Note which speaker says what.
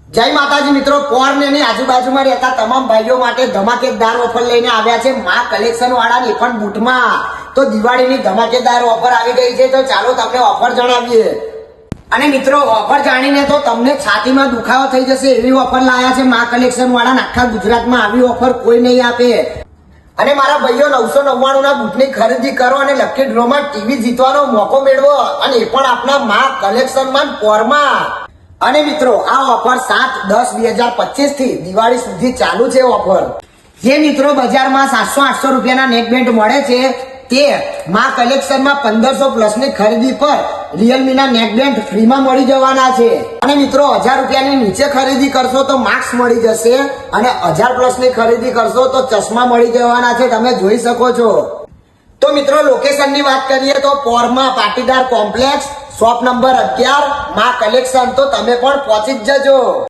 Speaker 1: જય માતાજી મિત્રો, પોર ને એની આજુબાજુમાં રહેતા તમામ ભાઈઓ માટે ધમાકેદાર ઓફર લઈને આવ્યા છે માં કલેક્શન વાળા ની પણ બૂટમાં તો દિવાળીની ધમાકેદાર ઓફર આવી ગઈ છે. તો ચાલો તમને ઓફર જણાવીએ. અને મિત્રો ઓફર જાણીને તો તમને છાતીમાં દુખાવો થઈ જશે એવી ઓફર લાયા છે માં કલેક્શન વાળા. આખા ગુજરાતમાં આવી ઓફર કોઈ નહીં આપે. અને મારા ભાઈઓ 999 ના બૂટની ખરીદી કરો અને લકી ડ્રોમાં ટીવી જીતવાનો મોકો મેળવો, અને એ પણ આપણા માં કલેક્શનમાં પોરમાં. અને મિત્રો આ ઓફર 7/10/2025 થી દિવાળી સુધી ચાલુ છે ઓફર. જે મિત્રો બજારમાં 700-800 રૂપિયાના નેકબેન્ડ મળે છે તે માં કલેક્શનમાં 1500 પ્લસ ની ખરીદી પર રિયલમી ના નેકબેન્ડ ફ્રીમાં મળી જવાના છે. અને મિત્રો 1000 રૂપિયાની નીચે ખરીદી કરશો તો માસ્ક મળી જશે, અને 1000 પ્લસ ની ખરીદી કરશો તો ચશ્મા મળી જવાના છે, તમે જોઈ શકો છો. તો મિત્રો લોકેશન ની વાત કરીએ તો પોરમાં પાટીદાર કોમ્પ્લેક્સ, શોપ નંબર 11 માં કલેક્શન. તો તમે પણ પહોંચી જ જજો.